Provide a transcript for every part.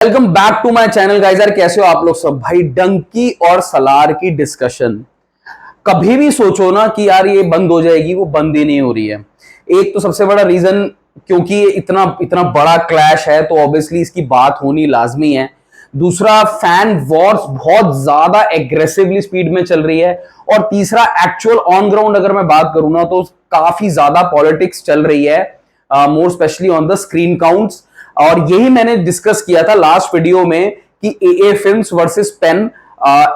Welcome back to my channel guys. यार कैसे हो आप लोग सब। भाई डंकी और सलार की डिस्कशन कभी भी सोचो ना कि यार ये बंद हो जाएगी, वो बंद ही नहीं हो रही है। एक तो सबसे बड़ा रीजन क्योंकि ये इतना इतना बड़ा क्लैश है तो ऑब्वियसली इसकी बात होनी लाजमी है। दूसरा फैन वॉर्स बहुत ज्यादा एग्रेसिवली स्पीड में चल रही है। और तीसरा एक्चुअल ऑन ग्राउंड अगर मैं बात करूं ना तो काफी ज्यादा पॉलिटिक्स चल रही है, more specially on the screen counts. और यही मैंने डिस्कस किया था लास्ट वीडियो में कि एए फिल्म्स वर्सेस पेन।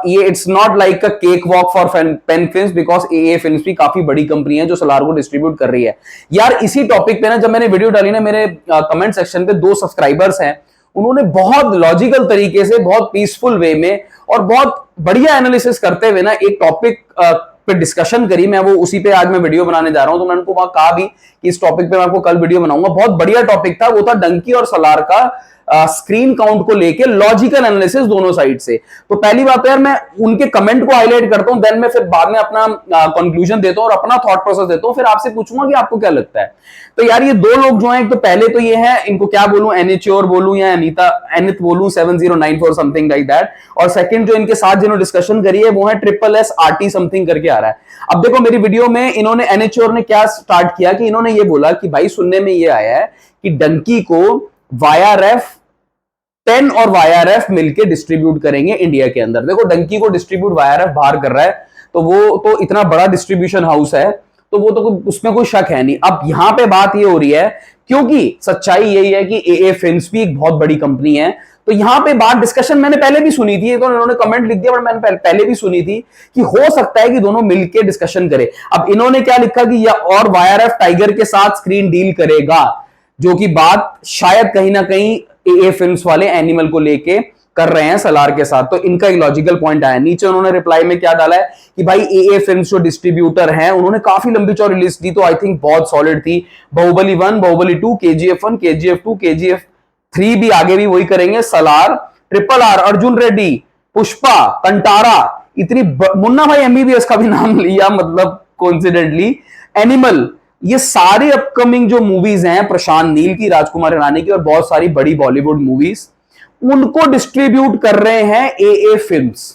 ये it's not like a cake walk for Pen films because AA films भी काफी बड़ी कंपनी है जो सलार को डिस्ट्रीब्यूट कर रही है। यार इसी टॉपिक पे ना जब मैंने वीडियो डाली ना, मेरे कमेंट सेक्शन पे 2 सब्सक्राइबर्स हैं, उन्होंने बहुत लॉजिकल तरीके से, बहुत पीसफुल वे में और बहुत बढ़िया एनालिसिस करते हुए ना एक टॉपिक पे डिस्कशन करी। मैं वो उसी पे आज मैं वीडियो बनाने जा रहा हूं। तो मैंने उनको कहा भी कि इस टॉपिक पे मैं आपको कल वीडियो बनाऊंगा। बहुत बढ़िया टॉपिक था, वो था डंकी और सलार का स्क्रीन काउंट को लेके लॉजिकल एनालिसिस दोनों साइड से। तो पहली बात तो यार मैं उनके कमेंट को हाईलाइट करता हूं, देन मैं फिर बाद में अपना कंक्लूजन देता हूं और अपना थॉट प्रोसेस देता हूं, फिर आपसे पूछूंगा कि आपको क्या लगता है। तो यार ये 2 लोग जो हैं, तो पहले तो ये है, इनको क्या बोलूं, एनिच्योर बोलूं या अनीता एनित बोलूं 7094 समथिंग लाइक दैट। और सेकंड जो इनके साथ जिन्होंने डिस्कशन करी है वो है SSSRT समथिंग करके आ रहा है। अब देखो मेरी वीडियो में इन्होंने एनिच्योर ने क्या स्टार्ट किया कि इन्होंने ये बोला कि भाई सुनने में ये आया है कि डंकी को वाया रेफ 10 और वाईआरएफ मिलके डिस्ट्रीब्यूट करेंगे इंडिया के अंदर। देखो डंकी को डिस्ट्रीब्यूट वाईआरएफ बाहर कर रहा है, तो वो तो इतना बड़ा डिस्ट्रीब्यूशन हाउस है, तो वो तो उसमें कोई शक है नहीं। अब यहां पे बात ये हो रही है क्योंकि सच्चाई यही है कि एए फिल्म्स भी एक बहुत बड़ी कंपनी है। तो यहां पे बात डिस्कशन मैंने पहले भी सुनी थी, तो इन्होंने कमेंट लिख दिया, बट मैंने पहले भी सुनी थी कि हो सकता है कि दोनों मिलके डिस्कशन करें। अब इन्होंने क्या लिखा कि या और वाईआरएफ टाइगर के साथ स्क्रीन डील करेगा, जो कि बात शायद कहीं ना कहीं एए फिल्म्स वाले एनिमल को लेके कर रहे हैं सलार के साथ। तो इनका एक लॉजिकल पॉइंट आया। नीचे उन्होंने रिप्लाई में क्या डाला है कि भाई एए फिल्म्स जो डिस्ट्रीब्यूटर हैं उन्होंने काफी लंबी चौड़ी लिस्ट दी, तो आई थिंक बहुत सॉलिड थी। Baahubali 1, Baahubali 2, KGF 1, KGF 2, KGF 3 भी आगे भी वही करेंगे। सलार, RRR, अर्जुन रेड्डी, पुष्पा, कंटारा, इतनी मुन्ना भाई MBBS का भी नाम लिया, मतलब कोइंसिडेंटली, एनिमल, ये सारी अपकमिंग जो मूवीज हैं प्रशांत नील की, राजकुमार हिरानी की और बहुत सारी बड़ी बॉलीवुड मूवीज, उनको डिस्ट्रीब्यूट कर रहे हैं एए फिल्म्स।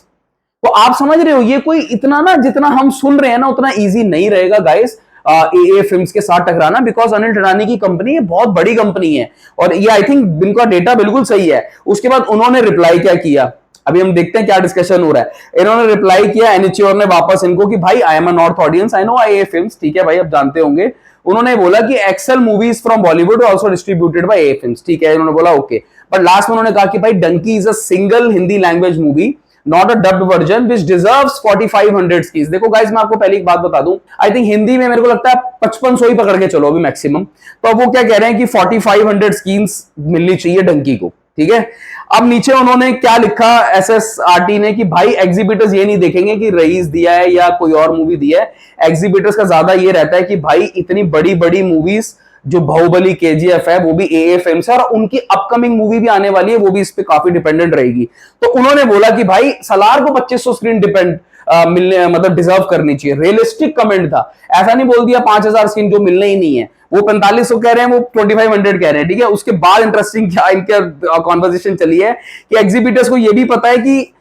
तो आप समझ रहे हो ये कोई इतना ना, जितना हम सुन रहे हैं ना उतना इजी नहीं रहेगा गाइस एए फिल्म्स के साथ टकराना, बिकॉज अनिल हिरानी की कंपनी है, बहुत बड़ी कंपनी है और ये आई थिंक इनका डेटा बिल्कुल सही है। उसके बाद उन्होंने रिप्लाई क्या किया, अभी हम देखते हैं क्या डिस्कशन हो रहा है। इन्होंने रिप्लाई किया एनिच्योर ने वापस इनको कि भाई I am a north audience, I know AA films, ठीक है भाई आप जानते होंगे। उन्होंने बोला कि Excel movies from Bollywood also distributed by AA films, ठीक है इन्होंने बोला ओके। बट लास्ट में उन्होंने कहा कि भाई Dunki is a single Hindi language movie, not a dubbed version which deserves 4500 screens. देखो गाइस मैं आपको पहले एक बात बता दूं, आई थिंक हिंदी में मेरे को लगता है 5500 ही पकड़ के चलो अभी मैक्सिमम। तो अब वो क्या कह रहे हैं कि 4500 स्क्रीन्स मिलनी चाहिए डंकी को, ठीक है। अब नीचे उन्होंने क्या लिखा SSRT ने कि भाई एग्जीबिटर्स ये नहीं देखेंगे कि रईस दिया है या कोई और मूवी दिया है, एग्जीबिटर्स का ज्यादा ये रहता है कि भाई इतनी बड़ी बड़ी मूवीज जो बाहुबली KGF है वो भी एए फिल्म्स है और उनकी अपकमिंग मूवी भी आने वाली है, वो भी इस पे काफी डिपेंडेंट रहेगी। तो उन्होंने बोला कि भाई सलार को 2500 स्क्रीन डिपेंड मिलने, मतलब डिजर्व करनी चाहिए। रियलिस्टिक कमेंट था, ऐसा नहीं बोल दिया 5000 स्क्रीन जो मिलने ही नहीं है। वो 4500 कह रहे हैं, वो 2500 कह रहे हैं, ठीक है। उसके बाद इंटरेस्टिंग क्या इनके कॉन्वर्सेशन चली है कि एग्जीबिटर्स को ये भी पता है कि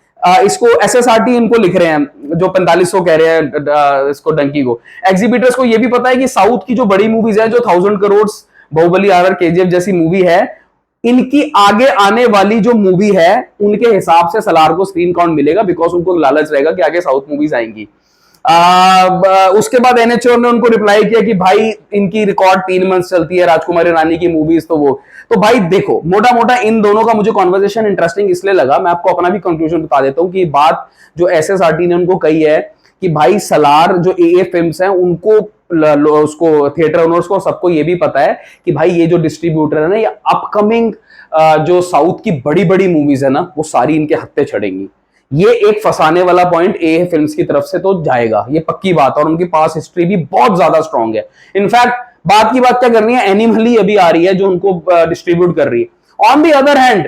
इसको SSRT इनको लिख रहे हैं जो 4500 कह रहे हैं इसको डंकी को, एग्जीबिटर्स को ये भी पता है कि साउथ की जो बड़ी मूवीज है जो 1000 करोड़ बाहुबली RR KGF जैसी मूवी है, इनकी आगे आने वाली जो मूवी है उनके हिसाब से सलार को स्क्रीन काउंट मिलेगा, बिकॉज उनको लालच रहेगा कि आगे साउथ मूवीज आएंगी। उसके बाद एनएचओ ने उनको रिप्लाई किया कि भाई इनकी रिकॉर्ड 3 मंथ चलती है राजकुमारी रानी की मूवीज, तो वो तो भाई देखो मोटा मोटा इन दोनों का मुझे कॉन्वर्सेशन इंटरेस्टिंग इसलिए लगा, मैं आपको अपना भी कंक्लूजन बता देता हूं कि बात जो SSRT ने उनको कही है कि भाई सलार जो एए फिल्म्स हैं उनको उसको थिएटर ओनर्स को सबको ये भी पता है कि भाई ये जो डिस्ट्रीब्यूटर है ना, ये अपकमिंग जो साउथ की बड़ी बड़ी मूवीज है ना वो सारी इनके हत्थे चढ़ेंगी। ये एक फंसाने वाला पॉइंट एए फिल्म्स की तरफ से तो जाएगा, ये पक्की बात, और उनकी पास हिस्ट्री भी बहुत ज्यादा स्ट्रांग है। इनफैक्ट बात की बात क्या करनी है, एनिमली अभी आ रही है जो उनको डिस्ट्रीब्यूट कर रही है। ऑन दी अदर हैंड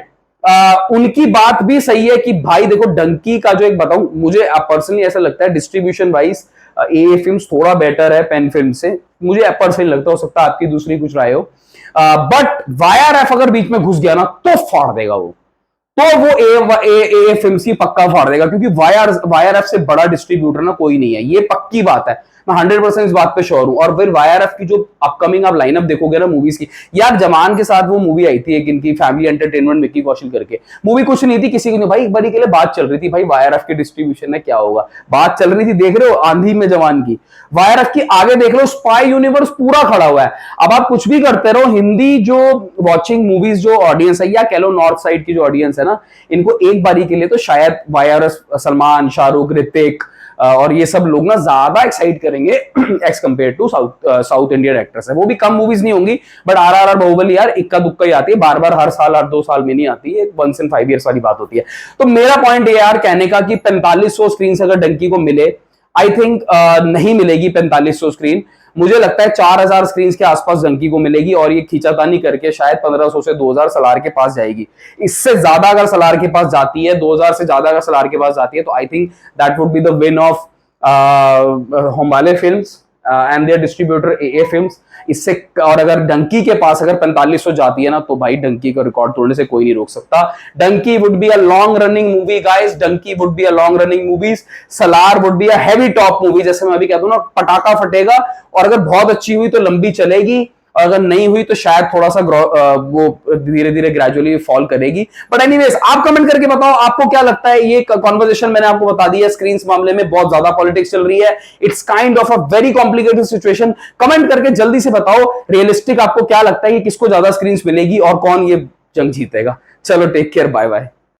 उनकी बात भी सही है कि भाई देखो डंकी का जो एक बताऊं, मुझे पर्सनली ऐसा लगता है डिस्ट्रीब्यूशन वाइज एए फिल्म्स थोड़ा बेटर है पेन फिल्म से, मुझे पर्सनली लगता, हो सकता है आपकी दूसरी कुछ राय हो। बट वाईआरएफ अगर बीच में घुस गया ना तो फाड़ देगा वो, तो वो ए फिल्म्स की पक्का फाड़ देगा, क्योंकि वाईआरएफ से बड़ा डिस्ट्रीब्यूटर ना कोई नहीं है, ये पक्की बात है। मैं 100% इस बात पे श्योर हूं। और फिर वाईआरएफ की जो अपकमिंग आप लाइनअप देखोगे ना मूवीज की, यार जमान के साथ वो मूवी आई थी एक इनकी फैमिली एंटरटेनमेंट, विक्की कौशल करके, मूवी कुछ नहीं थी, किसी को नहीं भाई, एक बारी के लिए बात चल रही थी भाई वाईआरएफ की डिस्ट्रीब्यूशन है क्या होगा, बात चल रही थी, देख रहे हो आंधी में जवान की। वाईआरएफ की आगे देख लो स्पाई यूनिवर्स पूरा खड़ा हुआ है। अब आप कुछ भी करते रहो, हिंदी जो वॉचिंग मूवीज जो ऑडियंस है, या कह लो नॉर्थ साइड की जो ऑडियंस है ना, इनको एक बारी के लिए तो शायद वाईआरएफ, सलमान, शाहरुख, ऋतिक और ये सब लोग ना ज्यादा एक्साइट करेंगे as compare to South Indian actors है। वो भी कम मूवीज नहीं होंगी, बट आरआरआर, बाहुबली यार इक्का दुक्का ही आती है, बार बार हर साल, हर 2 साल में नहीं आती है, वंस इन 5 years वाली बात होती है। तो मेरा पॉइंट ये यार कहने का कि 4500 स्क्रीन से अगर डंकी को मिले, आई थिंक नहीं मिलेगी 4500 स्क्रीन, मुझे लगता है 4000 स्क्रीन के आसपास डंकी को मिलेगी, और ये खींचातानी करके शायद 1500 से 2000 सलार के पास जाएगी। इससे ज्यादा अगर सलार के पास जाती है, 2000 से ज्यादा अगर सलार के पास जाती है, तो I think that would be the win of Hombale films and their distributor A films. इससे, और अगर डंकी के पास अगर 4500 जाती है ना, तो भाई डंकी का रिकॉर्ड तोड़ने से कोई नहीं रोक सकता। Dunki would be a long running movie guys, Dunki would be a long running movies, Salaar would be a heavy top movie. जैसे मैं अभी कहता हूं ना, पटाखा फटेगा, और अगर बहुत अच्छी हुई तो लंबी चलेगी, और अगर नहीं हुई तो शायद थोड़ा सा वो धीरे धीरे ग्रेजुअली फॉल करेगी। बट एनीवेज, आप कमेंट करके बताओ आपको क्या लगता है। ये कॉन्वर्सेशन मैंने आपको बता दी है, स्क्रीन मामले में बहुत ज्यादा पॉलिटिक्स चल रही है, it's kind of a very complicated situation. Comment करके जल्दी से बताओ रियलिस्टिक आपको क्या लगता है कि किसको ज्यादा स्क्रीन मिलेगी और कौन ये जंग जीतेगा। चलो टेक केयर, बाय बाय।